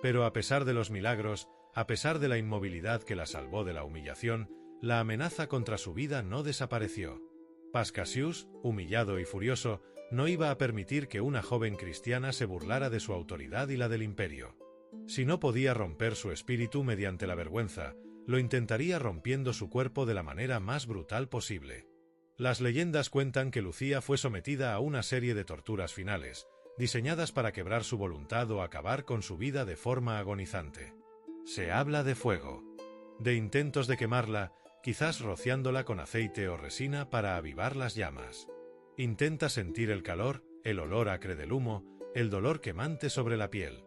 Pero a pesar de los milagros, a pesar de la inmovilidad que la salvó de la humillación, la amenaza contra su vida no desapareció. Pascasius, humillado y furioso, no iba a permitir que una joven cristiana se burlara de su autoridad y la del imperio. Si no podía romper su espíritu mediante la vergüenza, lo intentaría rompiendo su cuerpo de la manera más brutal posible. Las leyendas cuentan que Lucía fue sometida a una serie de torturas finales, diseñadas para quebrar su voluntad o acabar con su vida de forma agonizante. Se habla de fuego, de intentos de quemarla, quizás rociándola con aceite o resina para avivar las llamas. Intenta sentir el calor, el olor acre del humo, el dolor quemante sobre la piel.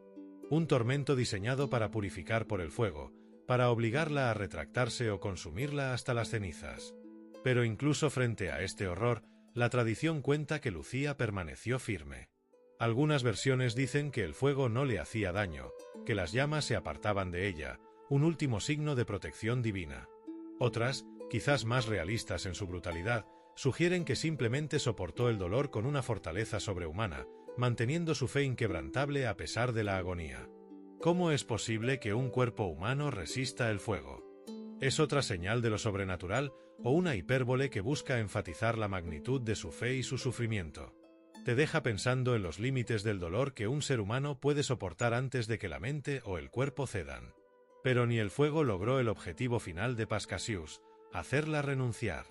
Un tormento diseñado para purificar por el fuego, para obligarla a retractarse o consumirla hasta las cenizas. Pero incluso frente a este horror, la tradición cuenta que Lucía permaneció firme. Algunas versiones dicen que el fuego no le hacía daño, que las llamas se apartaban de ella, un último signo de protección divina. Otras, quizás más realistas en su brutalidad, sugieren que simplemente soportó el dolor con una fortaleza sobrehumana, manteniendo su fe inquebrantable a pesar de la agonía. ¿Cómo es posible que un cuerpo humano resista el fuego? ¿Es otra señal de lo sobrenatural o una hipérbole que busca enfatizar la magnitud de su fe y su sufrimiento? Te deja pensando en los límites del dolor que un ser humano puede soportar antes de que la mente o el cuerpo cedan. Pero ni el fuego logró el objetivo final de Pascasius, hacerla renunciar.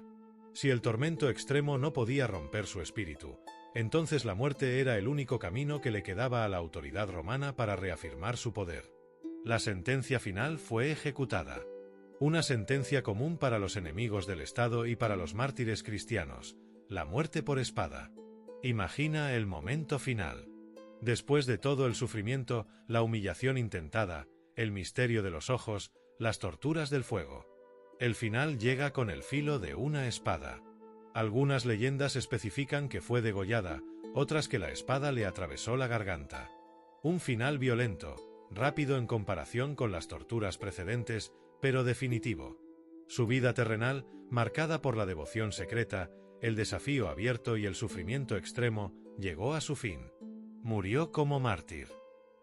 Si el tormento extremo no podía romper su espíritu, entonces la muerte era el único camino que le quedaba a la autoridad romana para reafirmar su poder. La sentencia final fue ejecutada. Una sentencia común para los enemigos del Estado y para los mártires cristianos: la muerte por espada. Imagina el momento final. Después de todo el sufrimiento, la humillación intentada, el misterio de los ojos, las torturas del fuego. El final llega con el filo de una espada. Algunas leyendas especifican que fue degollada, otras que la espada le atravesó la garganta. Un final violento, rápido en comparación con las torturas precedentes, pero definitivo. Su vida terrenal, marcada por la devoción secreta, el desafío abierto y el sufrimiento extremo, llegó a su fin. Murió como mártir.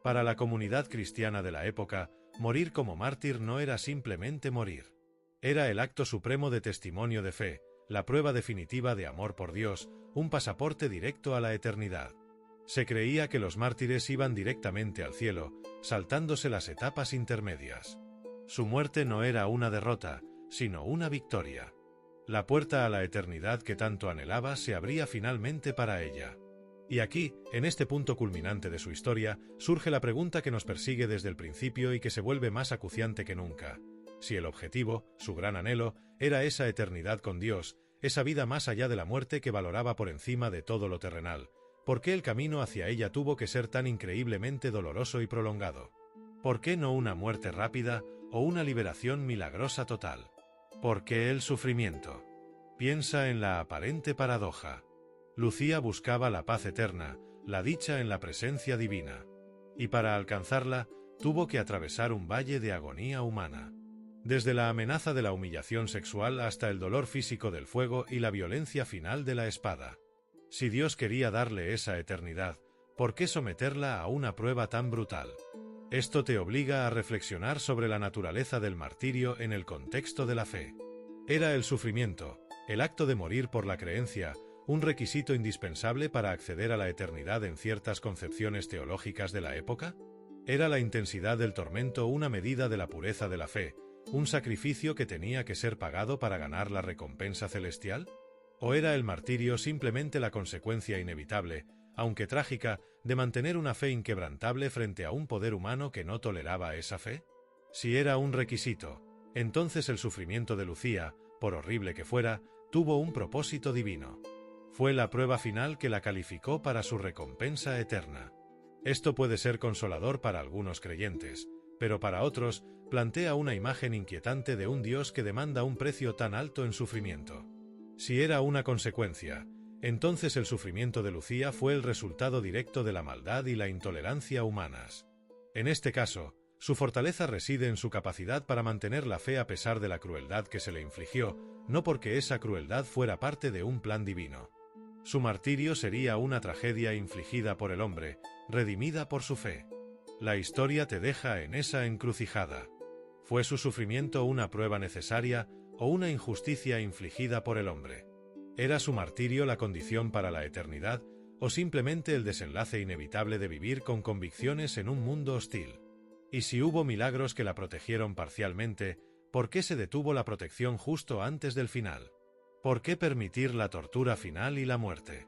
Para la comunidad cristiana de la época, morir como mártir no era simplemente morir. Era el acto supremo de testimonio de fe, la prueba definitiva de amor por Dios, un pasaporte directo a la eternidad. Se creía que los mártires iban directamente al cielo, saltándose las etapas intermedias. Su muerte no era una derrota, sino una victoria. La puerta a la eternidad que tanto anhelaba se abría finalmente para ella. Y aquí, en este punto culminante de su historia, surge la pregunta que nos persigue desde el principio y que se vuelve más acuciante que nunca. Si el objetivo, su gran anhelo, era esa eternidad con Dios, esa vida más allá de la muerte que valoraba por encima de todo lo terrenal, ¿por qué el camino hacia ella tuvo que ser tan increíblemente doloroso y prolongado? ¿Por qué no una muerte rápida o una liberación milagrosa total? ¿Por qué el sufrimiento? Piensa en la aparente paradoja. Lucía buscaba la paz eterna, la dicha en la presencia divina. Y para alcanzarla, tuvo que atravesar un valle de agonía humana. Desde la amenaza de la humillación sexual hasta el dolor físico del fuego y la violencia final de la espada. Si Dios quería darle esa eternidad, ¿por qué someterla a una prueba tan brutal? Esto te obliga a reflexionar sobre la naturaleza del martirio en el contexto de la fe. ¿Era el sufrimiento, el acto de morir por la creencia, un requisito indispensable para acceder a la eternidad en ciertas concepciones teológicas de la época? ¿Era la intensidad del tormento una medida de la pureza de la fe, un sacrificio que tenía que ser pagado para ganar la recompensa celestial? ¿O era el martirio simplemente la consecuencia inevitable, aunque trágica, de mantener una fe inquebrantable frente a un poder humano que no toleraba esa fe? Si era un requisito, entonces el sufrimiento de Lucía, por horrible que fuera, tuvo un propósito divino. Fue la prueba final que la calificó para su recompensa eterna. Esto puede ser consolador para algunos creyentes, pero para otros, plantea una imagen inquietante de un Dios que demanda un precio tan alto en sufrimiento. Si era una consecuencia, entonces el sufrimiento de Lucía fue el resultado directo de la maldad y la intolerancia humanas. En este caso, su fortaleza reside en su capacidad para mantener la fe a pesar de la crueldad que se le infligió, no porque esa crueldad fuera parte de un plan divino. Su martirio sería una tragedia infligida por el hombre, redimida por su fe. La historia te deja en esa encrucijada. ¿Fue su sufrimiento una prueba necesaria o una injusticia infligida por el hombre? ¿Era su martirio la condición para la eternidad o simplemente el desenlace inevitable de vivir con convicciones en un mundo hostil? Y si hubo milagros que la protegieron parcialmente, ¿por qué se detuvo la protección justo antes del final? ¿Por qué permitir la tortura final y la muerte?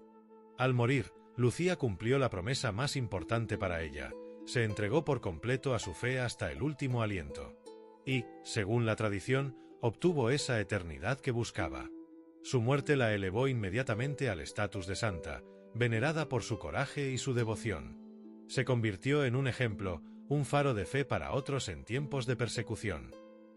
Al morir, Lucía cumplió la promesa más importante para ella, se entregó por completo a su fe hasta el último aliento. Y, según la tradición, obtuvo esa eternidad que buscaba. Su muerte la elevó inmediatamente al estatus de santa, venerada por su coraje y su devoción. Se convirtió en un ejemplo, un faro de fe para otros en tiempos de persecución.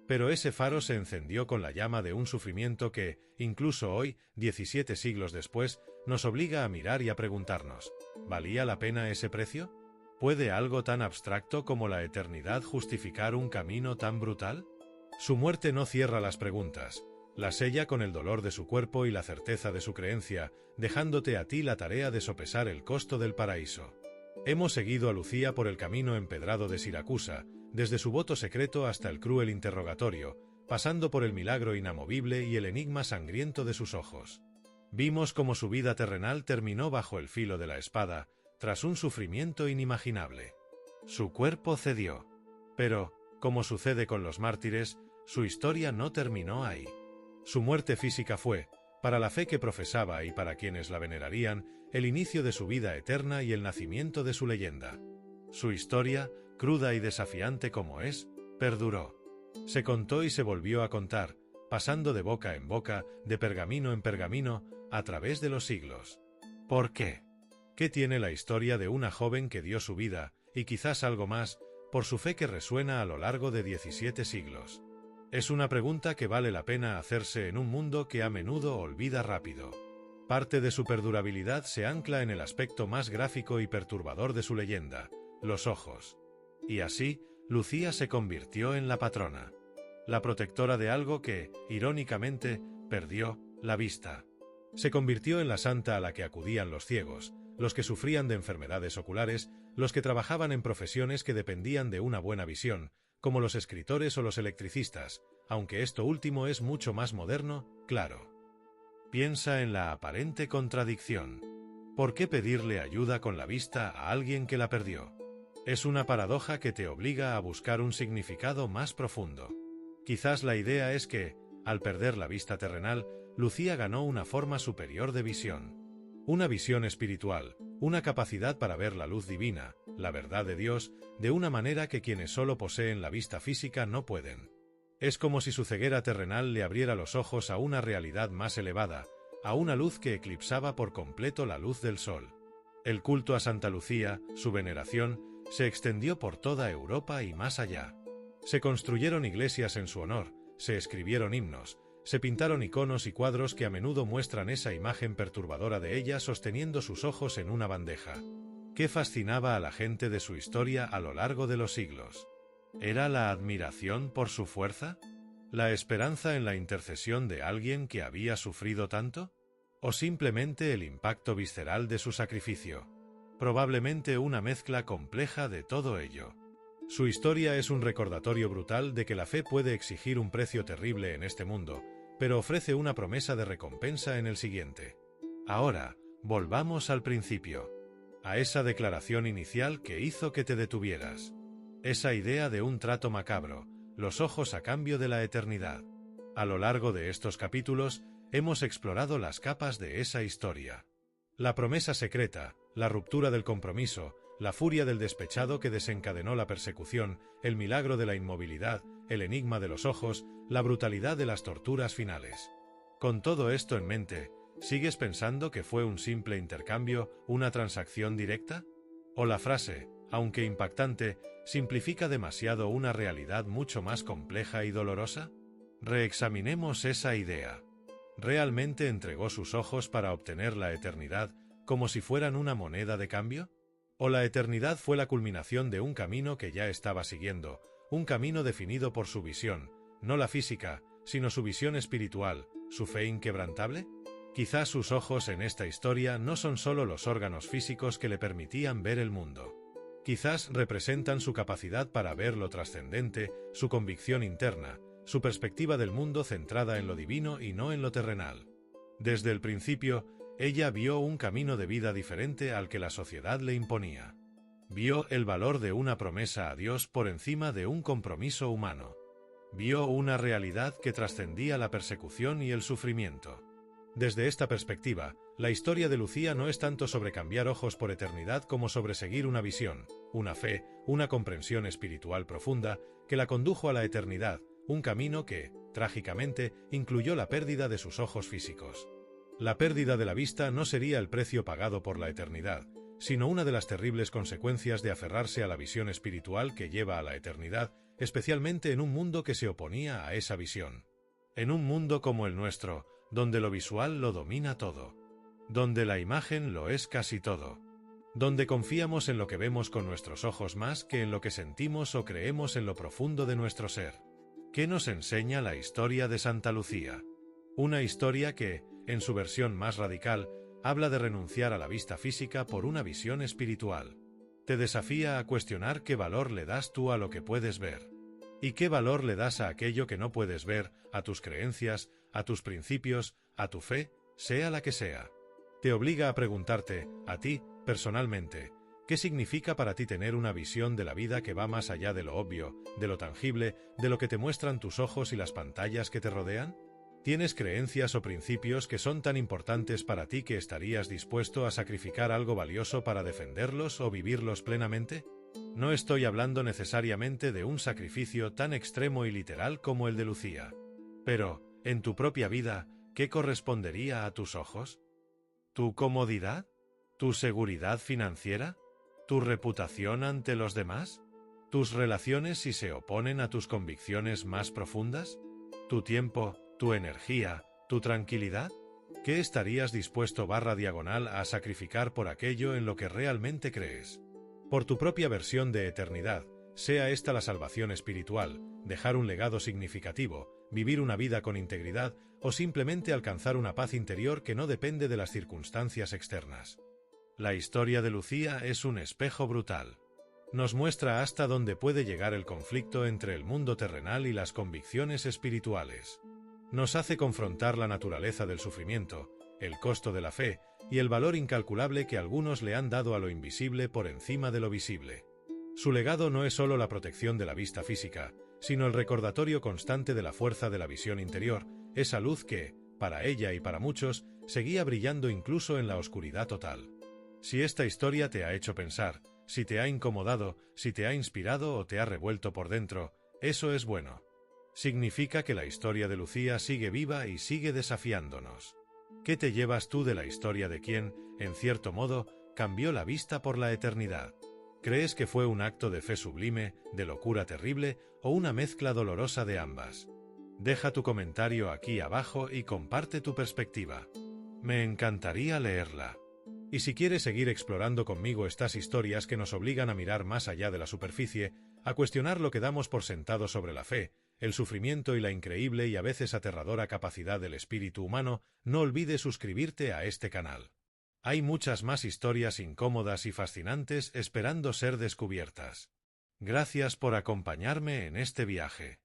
Pero ese faro se encendió con la llama de un sufrimiento que, incluso hoy, 17 siglos después, nos obliga a mirar y a preguntarnos, ¿valía la pena ese precio? ¿Puede algo tan abstracto como la eternidad justificar un camino tan brutal? Su muerte no cierra las preguntas, las sella con el dolor de su cuerpo y la certeza de su creencia, dejándote a ti la tarea de sopesar el costo del paraíso. Hemos seguido a Lucía por el camino empedrado de Siracusa, desde su voto secreto hasta el cruel interrogatorio, pasando por el milagro inamovible y el enigma sangriento de sus ojos. Vimos cómo su vida terrenal terminó bajo el filo de la espada, tras un sufrimiento inimaginable. Su cuerpo cedió. Pero, como sucede con los mártires, su historia no terminó ahí. Su muerte física fue, para la fe que profesaba y para quienes la venerarían, el inicio de su vida eterna y el nacimiento de su leyenda. Su historia, cruda y desafiante como es, perduró. Se contó y se volvió a contar, pasando de boca en boca, de pergamino en pergamino, a través de los siglos. ¿Por qué? ¿Qué tiene la historia de una joven que dio su vida, y quizás algo más, por su fe que resuena a lo largo de 17 siglos? Es una pregunta que vale la pena hacerse en un mundo que a menudo olvida rápido. Parte de su perdurabilidad se ancla en el aspecto más gráfico y perturbador de su leyenda, los ojos. Y así, Lucía se convirtió en la patrona, la protectora de algo que, irónicamente, perdió la vista. Se convirtió en la santa a la que acudían los ciegos, los que sufrían de enfermedades oculares, los que trabajaban en profesiones que dependían de una buena visión, como los escritores o los electricistas, aunque esto último es mucho más moderno, claro. Piensa en la aparente contradicción. ¿Por qué pedirle ayuda con la vista a alguien que la perdió? Es una paradoja que te obliga a buscar un significado más profundo. Quizás la idea es que, al perder la vista terrenal, Lucía ganó una forma superior de visión. una visión espiritual, una capacidad para ver la luz divina, la verdad de Dios, de una manera que quienes solo poseen la vista física no pueden. Es como si su ceguera terrenal le abriera los ojos a una realidad más elevada, a una luz que eclipsaba por completo la luz del sol. El culto a Santa Lucía, su veneración, se extendió por toda Europa y más allá. Se construyeron iglesias en su honor, se escribieron himnos, se pintaron iconos y cuadros que a menudo muestran esa imagen perturbadora de ella sosteniendo sus ojos en una bandeja. ¿Qué fascinaba a la gente de su historia a lo largo de los siglos? ¿Era la admiración por su fuerza? ¿La esperanza en la intercesión de alguien que había sufrido tanto? ¿O simplemente el impacto visceral de su sacrificio? Probablemente una mezcla compleja de todo ello. Su historia es un recordatorio brutal de que la fe puede exigir un precio terrible en este mundo, pero ofrece una promesa de recompensa en el siguiente. Ahora, volvamos al principio. A esa declaración inicial que hizo que te detuvieras. Esa idea de un trato macabro, los ojos a cambio de la eternidad. A lo largo de estos capítulos, hemos explorado las capas de esa historia. La promesa secreta, la ruptura del compromiso, la furia del despechado que desencadenó la persecución, el milagro de la inmovilidad, el enigma de los ojos, la brutalidad de las torturas finales. Con todo esto en mente, ¿sigues pensando que fue un simple intercambio, una transacción directa? ¿O la frase, aunque impactante, simplifica demasiado una realidad mucho más compleja y dolorosa? Reexaminemos esa idea. ¿Realmente entregó sus ojos para obtener la eternidad como si fueran una moneda de cambio? ¿O la eternidad fue la culminación de un camino que ya estaba siguiendo, un camino definido por su visión, no la física, sino su visión espiritual, su fe inquebrantable? Quizás sus ojos en esta historia no son solo los órganos físicos que le permitían ver el mundo. Quizás representan su capacidad para ver lo trascendente, su convicción interna, su perspectiva del mundo centrada en lo divino y no en lo terrenal. Desde el principio, ella vio un camino de vida diferente al que la sociedad le imponía. Vio el valor de una promesa a Dios por encima de un compromiso humano. Vio una realidad que trascendía la persecución y el sufrimiento. Desde esta perspectiva, la historia de Lucía no es tanto sobre cambiar ojos por eternidad como sobre seguir una visión, una fe, una comprensión espiritual profunda que la condujo a la eternidad, un camino que, trágicamente, incluyó la pérdida de sus ojos físicos. La pérdida de la vista no sería el precio pagado por la eternidad, sino una de las terribles consecuencias de aferrarse a la visión espiritual que lleva a la eternidad, especialmente en un mundo que se oponía a esa visión. En un mundo como el nuestro, donde lo visual lo domina todo, donde la imagen lo es casi todo, donde confiamos en lo que vemos con nuestros ojos más que en lo que sentimos o creemos en lo profundo de nuestro ser. ¿Qué nos enseña la historia de Santa Lucía? Una historia que, en su versión más radical, habla de renunciar a la vista física por una visión espiritual. Te desafía a cuestionar qué valor le das tú a lo que puedes ver. ¿Y qué valor le das a aquello que no puedes ver, a tus creencias, a tus principios, a tu fe, sea la que sea? Te obliga a preguntarte, a ti, personalmente, ¿qué significa para ti tener una visión de la vida que va más allá de lo obvio, de lo tangible, de lo que te muestran tus ojos y las pantallas que te rodean? ¿Tienes creencias o principios que son tan importantes para ti que estarías dispuesto a sacrificar algo valioso para defenderlos o vivirlos plenamente? No estoy hablando necesariamente de un sacrificio tan extremo y literal como el de Lucía. Pero, en tu propia vida, ¿qué correspondería a tus ojos? ¿Tu comodidad? ¿Tu seguridad financiera? ¿Tu reputación ante los demás? ¿Tus relaciones si se oponen a tus convicciones más profundas? ¿Tu tiempo, tu energía, tu tranquilidad? ¿Qué estarías dispuesto /diagonal a sacrificar por aquello en lo que realmente crees? Por tu propia versión de eternidad, sea esta la salvación espiritual, dejar un legado significativo, vivir una vida con integridad o simplemente alcanzar una paz interior que no depende de las circunstancias externas. La historia de Lucía es un espejo brutal. Nos muestra hasta dónde puede llegar el conflicto entre el mundo terrenal y las convicciones espirituales. Nos hace confrontar la naturaleza del sufrimiento, el costo de la fe y el valor incalculable que algunos le han dado a lo invisible por encima de lo visible. Su legado no es solo la protección de la vista física, sino el recordatorio constante de la fuerza de la visión interior, esa luz que, para ella y para muchos, seguía brillando incluso en la oscuridad total. Si esta historia te ha hecho pensar, si te ha incomodado, si te ha inspirado o te ha revuelto por dentro, eso es bueno. Significa que la historia de Lucía sigue viva y sigue desafiándonos. ¿Qué te llevas tú de la historia de quien, en cierto modo, cambió la vista por la eternidad? ¿Crees que fue un acto de fe sublime, de locura terrible o una mezcla dolorosa de ambas? Deja tu comentario aquí abajo y comparte tu perspectiva. Me encantaría leerla. Y si quieres seguir explorando conmigo estas historias que nos obligan a mirar más allá de la superficie, a cuestionar lo que damos por sentado sobre la fe, el sufrimiento y la increíble y a veces aterradora capacidad del espíritu humano, no olvides suscribirte a este canal. Hay muchas más historias incómodas y fascinantes esperando ser descubiertas. Gracias por acompañarme en este viaje.